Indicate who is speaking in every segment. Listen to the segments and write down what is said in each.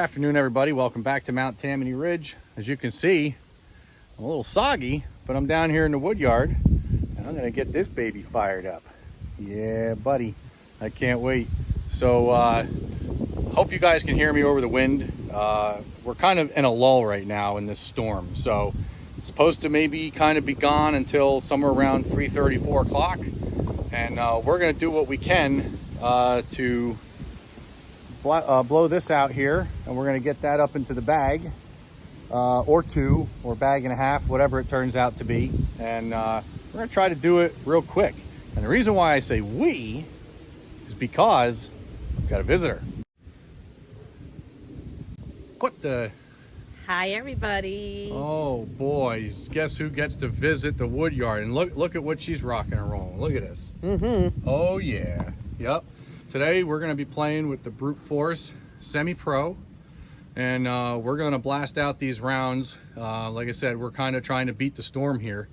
Speaker 1: afternoon, everybody. Welcome back to Mount Tammany Ridge. As you can see, I'm a little soggy, but I'm down here in the wood yard, and I'm gonna get this baby fired up. Yeah, buddy, I can't wait. So, hope you guys can hear me over the wind. We're kind of in a lull right now in this storm, so it's supposed to maybe kind of be gone until somewhere around 3:30, 4 o'clock, and we're gonna do what we can to blow this out here, and we're going to get that up into the bag or two or bag and a half, whatever it turns out to be, and we're going to try to do it real quick. And the reason why I say we is because we've got a visitor. What the?
Speaker 2: Hi everybody.
Speaker 1: Oh boys, guess who gets to visit the wood yard? And look at what she's rocking and rolling. Look at this. Oh yeah. Yep. Today we're going to be playing with the Brute Force Semi-Pro, and we're going to blast out these rounds. Like I said, we're kind of trying to beat the storm here,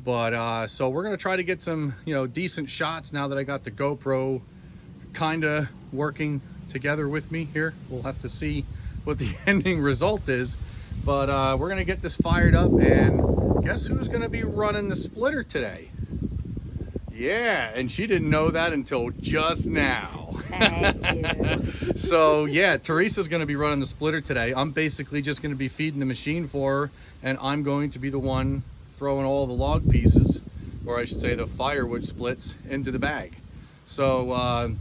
Speaker 1: but so we're going to try to get some decent shots now that I got the GoPro kind of working together with me here. We'll have to see what the ending result is, but we're going to get this fired up, and guess who's going to be running the splitter today? Yeah, and she didn't know that until just now.
Speaker 2: Thank you.
Speaker 1: So yeah, Teresa's going to be running the splitter today. I'm basically just going to be feeding the machine for her, and I'm going to be the one throwing all the log pieces, or I should say the firewood splits, into the bag. So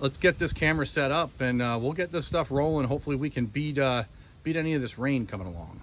Speaker 1: let's get this camera set up, and we'll get this stuff rolling. Hopefully we can beat any of this rain coming along.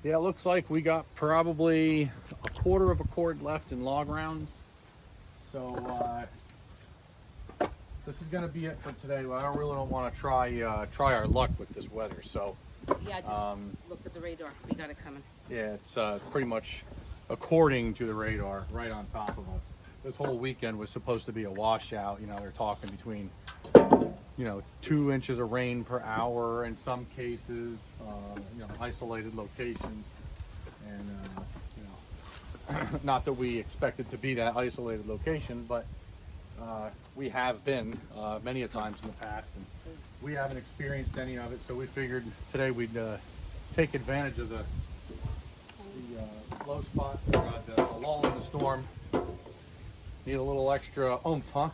Speaker 1: Yeah, it looks like we got probably a quarter of a cord left in log rounds. So this is going to be it for today. Well, I really don't want to try our luck with this weather. So
Speaker 2: Yeah, just look at the radar. We got it coming.
Speaker 1: yeah, it's pretty much according to the radar, right on top of us. This whole weekend was supposed to be a washout. You know, they're talking between 2 inches of rain per hour in some cases, isolated locations. And, not that we expect it to be that isolated location, but we have been many a times in the past, and we haven't experienced any of it. So we figured today we'd take advantage of the low spot, the lull in the storm. Need a little extra oomph, huh?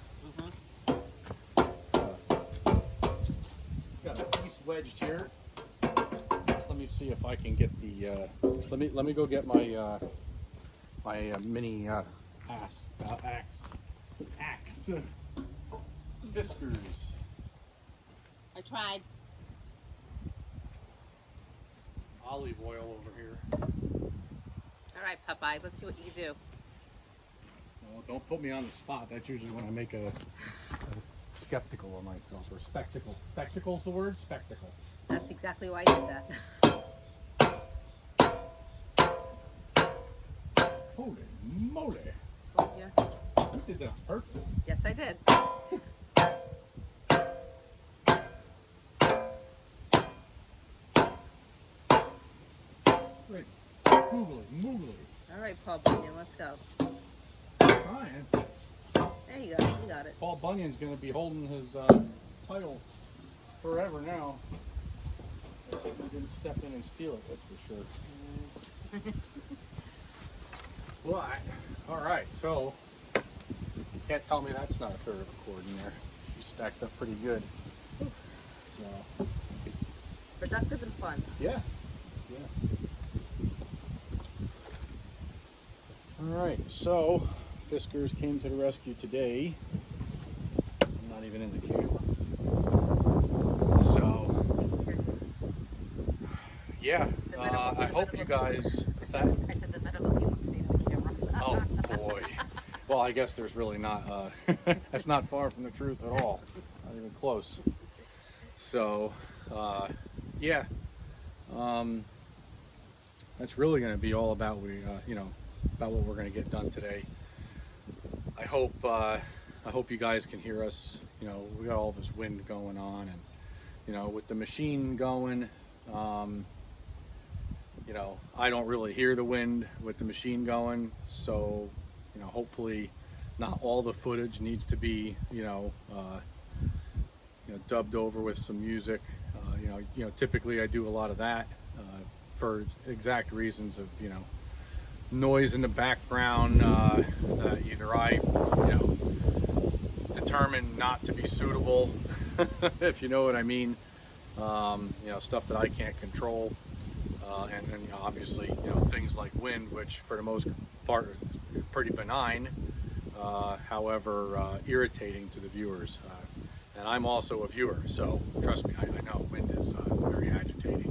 Speaker 1: Got a piece wedged here. Let me see if I can get the. Let me go get my my mini axe fiskers.
Speaker 2: I tried.
Speaker 1: Olive oil over here.
Speaker 2: All right, Popeye. Let's see what you can do.
Speaker 1: Well, don't put me on the spot. That's usually when I make a skeptical of myself, or spectacle. Spectacle's the word? Spectacle.
Speaker 2: That's exactly why I did that.
Speaker 1: Holy moly.
Speaker 2: Told you.
Speaker 1: You did that on purpose.
Speaker 2: Yes, I did.
Speaker 1: Great. Moogly.
Speaker 2: All right, Paul Bunyan, let's go.
Speaker 1: Trying.
Speaker 2: There you go. You got it.
Speaker 1: Paul Bunyan's going to be holding his title forever now. I certainly didn't step in and steal it, that's for sure. Well, all right, so you can't tell me that's not a third of a cord in there. You stacked up pretty good. So,
Speaker 2: Productive and fun.
Speaker 1: yeah. All right, so Fiskers came to the rescue today. I'm not even in the queue. So, yeah, I hope you guys. What's that?
Speaker 2: I said the better look you won't stay on the camera.
Speaker 1: Oh boy. Well, I guess there's really not. That's not far from the truth at all. Not even close. So, yeah. That's really going to be all about about what we're going to get done today. I hope you guys can hear us. You know, we got all this wind going on, and with the machine going, I don't really hear the wind with the machine going. So, hopefully, not all the footage needs to be dubbed over with some music. Typically I do a lot of that for exact reasons of noise in the background that either I determine not to be suitable, if you know what I mean. Stuff that I can't control, and obviously things like wind, which for the most part is pretty benign, however irritating to the viewers. And I'm also a viewer, so trust me, I know wind is very agitating.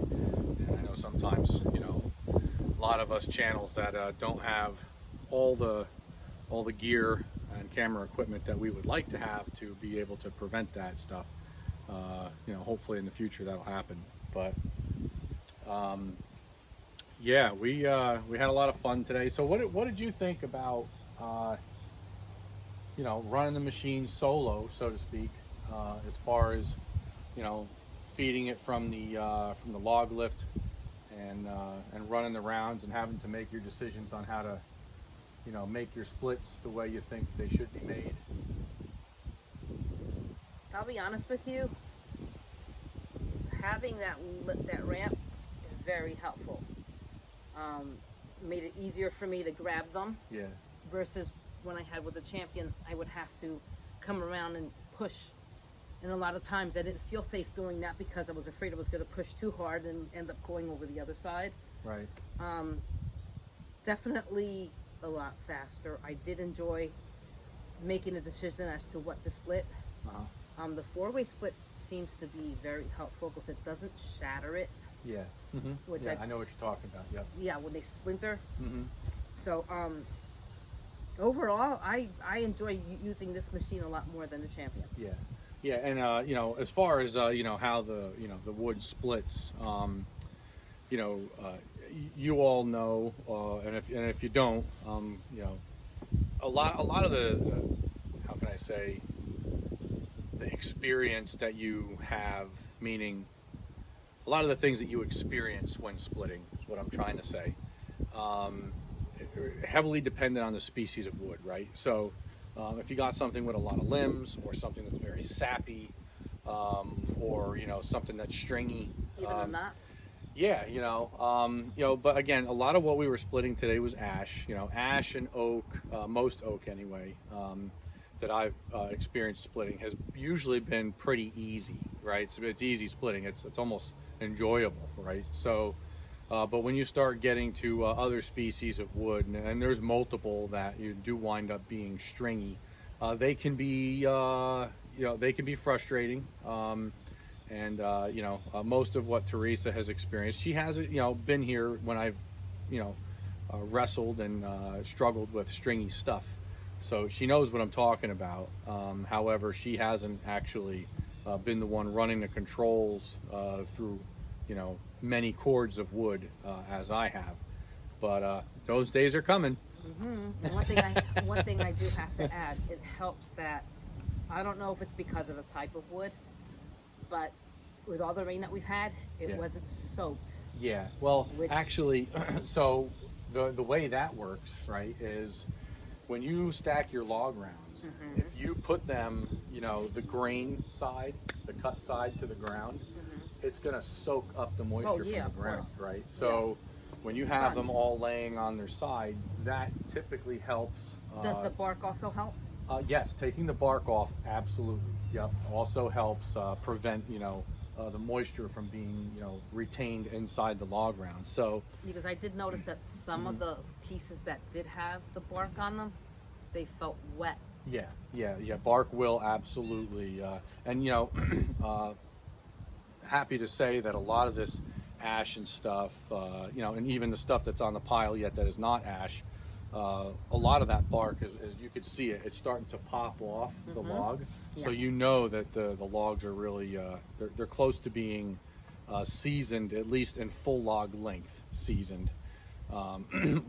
Speaker 1: And I know sometimes, a lot of us channels that don't have all the gear and camera equipment that we would like to have to be able to prevent that stuff. Hopefully in the future that'll happen. But yeah, we had a lot of fun today. So what did you think about running the machine solo, so to speak? As far as feeding it from the log lift and running the rounds and having to make your decisions on how to make your splits the way you think they should be made.
Speaker 2: I'll be honest with you. Having that ramp is very helpful. Made it easier for me to grab them.
Speaker 1: Yeah.
Speaker 2: Versus when I had with the Champion, I would have to come around and push. And a lot of times I didn't feel safe doing that because I was afraid I was going to push too hard and end up going over the other side.
Speaker 1: Right.
Speaker 2: Definitely a lot faster. I did enjoy making a decision as to what to split.
Speaker 1: Uh-huh.
Speaker 2: The four-way split seems to be very helpful because it doesn't shatter it.
Speaker 1: Yeah.
Speaker 2: Which
Speaker 1: Yeah, I know what you're talking about. Yep.
Speaker 2: yeah, when they splinter.
Speaker 1: Mm-hmm.
Speaker 2: So overall, I enjoy using this machine a lot more than the Champion.
Speaker 1: Yeah. Yeah, and you know, as far as you know how the wood splits, you know, you all know, and if you don't, you know, a lot of the how can I say, the experience that you have, meaning a lot of the things that you experience when splitting is what I'm trying to say. Um, Heavily dependent on the species of wood, right? So if you got something with a lot of limbs, or something that's very sappy, or you know, something that's stringy,
Speaker 2: Even the knots.
Speaker 1: yeah, you know, but again, a lot of what we were splitting today was ash, you know, ash and oak, most oak anyway, that I've experienced splitting has usually been pretty easy, right? So it's easy splitting. It's almost enjoyable, right? So, but when you start getting to other species of wood, and there's multiple that you do wind up being stringy, they can be, you know, they can be frustrating. And you know, most of what Teresa has experienced, she has, you know, been here when I've, you know, wrestled and struggled with stringy stuff, so she knows what I'm talking about. However, she hasn't actually been the one running the controls through, you know, many cords of wood as I have. But those days are coming.
Speaker 2: And one thing I do have to add, it helps that I don't know if it's because of the type of wood, but with all the rain that we've had, it
Speaker 1: Yeah.
Speaker 2: wasn't soaked.
Speaker 1: Yeah, well,
Speaker 2: Which-
Speaker 1: actually, so the way that works, right, is when you stack your log rounds, if you put them, you know, the grain side, the cut side to the ground, it's going to soak up the moisture
Speaker 2: yeah,
Speaker 1: from
Speaker 2: of
Speaker 1: the ground,
Speaker 2: course.
Speaker 1: right? So when you have them
Speaker 2: Sponge.
Speaker 1: all laying on their side, that typically helps.
Speaker 2: Does the bark also help?
Speaker 1: Yes, taking the bark off, absolutely. Yep, also helps prevent, you know, the moisture from being, you know, retained inside the log round. So
Speaker 2: Because I did notice that some of the pieces that did have the bark on them, they felt wet.
Speaker 1: yeah, bark will absolutely, and you know, happy to say that a lot of this ash and stuff, you know, and even the stuff that's on the pile yet that is not ash, a lot of that bark is you could see it, it's starting to pop off the log. So
Speaker 2: Yeah.
Speaker 1: you know that the logs are really, they're close to being seasoned, at least in full log length seasoned.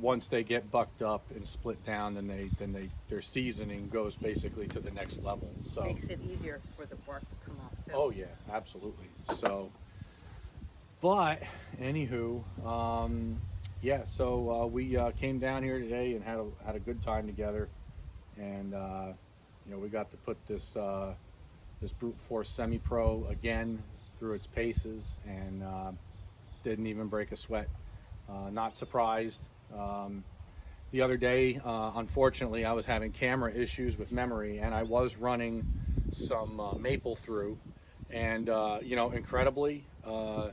Speaker 1: Once they get bucked up and split down, then their seasoning goes basically to the next level. So
Speaker 2: Makes it easier for the bark to come off too.
Speaker 1: oh yeah, absolutely. So, but anywho, yeah. So we came down here today and had a good time together, and you know, we got to put this this brute force semi-pro again through its paces, and didn't even break a sweat. Not surprised. The other day, unfortunately, I was having camera issues with memory, and I was running some maple through, and you know, incredibly, you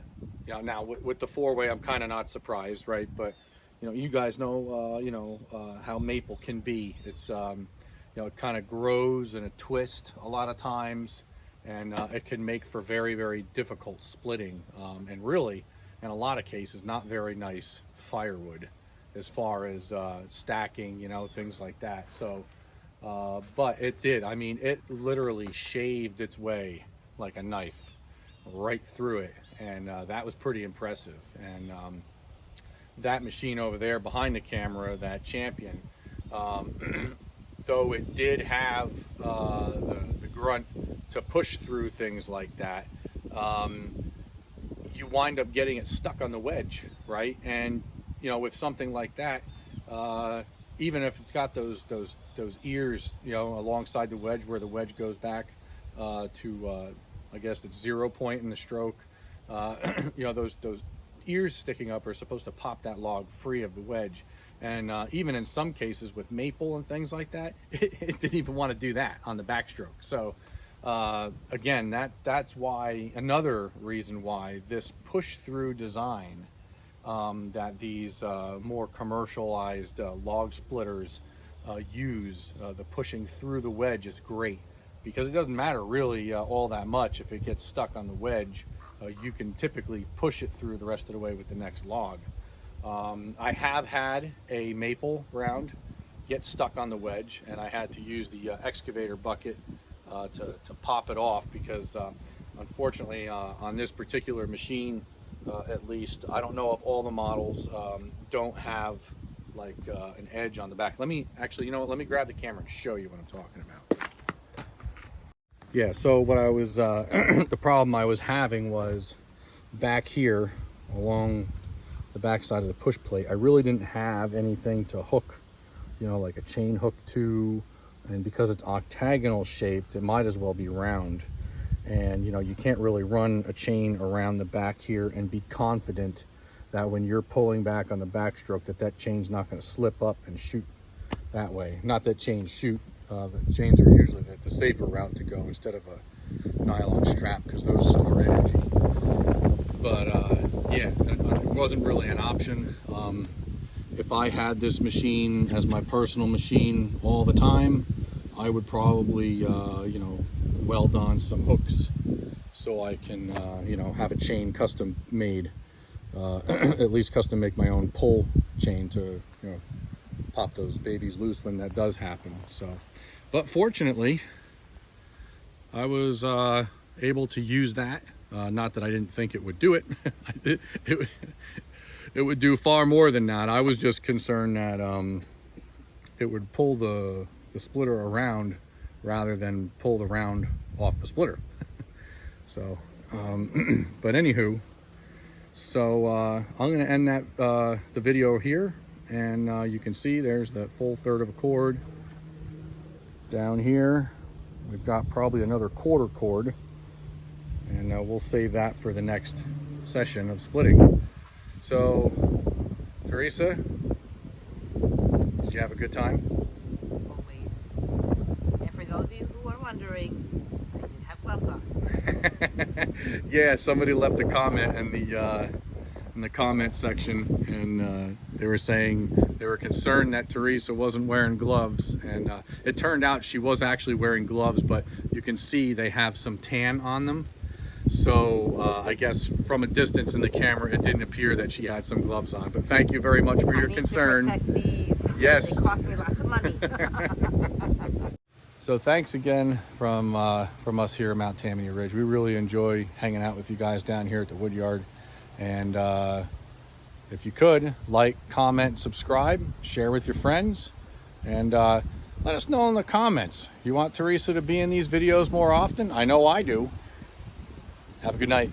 Speaker 1: know, now with the four-way, I'm kind of not surprised, right? But you know, you guys know, you know, how maple can be. It's you know, it kind of grows in a twist a lot of times, and it can make for very, very difficult splitting, and really, in a lot of cases, not very nice firewood as far as stacking, you know, things like that. So, but it did. I mean, it literally shaved its way like a knife right through it, and that was pretty impressive. And that machine over there behind the camera, that Champion, though it did have the grunt to push through things like that, you wind up getting it stuck on the wedge, right? And you know, with something like that, even if it's got those ears, you know, alongside the wedge where the wedge goes back to, I guess it's 0 point in the stroke, you know, those ears sticking up are supposed to pop that log free of the wedge. And even in some cases with maple and things like that, it didn't even want to do that on the backstroke. So again, that's why, another reason why this push through design that these more commercialized log splitters use, the pushing through the wedge is great, because it doesn't matter really all that much if it gets stuck on the wedge. you can typically push it through the rest of the way with the next log. I have had a maple round get stuck on the wedge, and I had to use the excavator bucket to pop it off, because unfortunately on this particular machine, at least, I don't know if all the models don't have like an edge on the back. Let me actually, you know what, let me grab the camera and show you what I'm talking about. Yeah, so what I was the problem I was having was back here along the back side of the push plate. I really didn't have anything to hook, you know, like a chain hook to, and because it's octagonal shaped, it might as well be round. And you know, you can't really run a chain around the back here and be confident that when you're pulling back on the backstroke that chain's not going to slip up and shoot that way. Not that chains shoot, but chains are usually the safer route to go instead of a nylon strap, because those store energy. But yeah, it wasn't really an option. If I had this machine as my personal machine all the time, I would probably you know, weld on some hooks so I can you know, have a chain custom made, at least custom make my own pull chain to, you know, pop those babies loose when that does happen. So, but fortunately I was able to use that. Not that I didn't think it would do it. It would do far more than that. I was just concerned that it would pull the splitter around rather than pull the round off the splitter. So, but anywho, so I'm going to end that the video here, and you can see there's that full third of a cord down here. We've got probably another quarter cord, and we'll save that for the next session of splitting. So, Teresa, did you have a good time?
Speaker 2: Always. And for those of you who are wondering, I did have gloves on.
Speaker 1: Yeah, somebody left a comment in the comment section, and they were saying they were concerned that Teresa wasn't wearing gloves, and it turned out she was actually wearing gloves, but you can see they have some tan on them. So I guess from a distance in the camera, it didn't appear that she had some gloves on. But thank you very much for your concern.
Speaker 2: I need to protect these.
Speaker 1: Yes.
Speaker 2: They cost me lots of money.
Speaker 1: So thanks again from us here at Mount Tammany Ridge. We really enjoy hanging out with you guys down here at the Woodyard. And if you could, like, comment, subscribe, share with your friends, and let us know in the comments. You want Teresa to be in these videos more often? I know I do. Have a good night.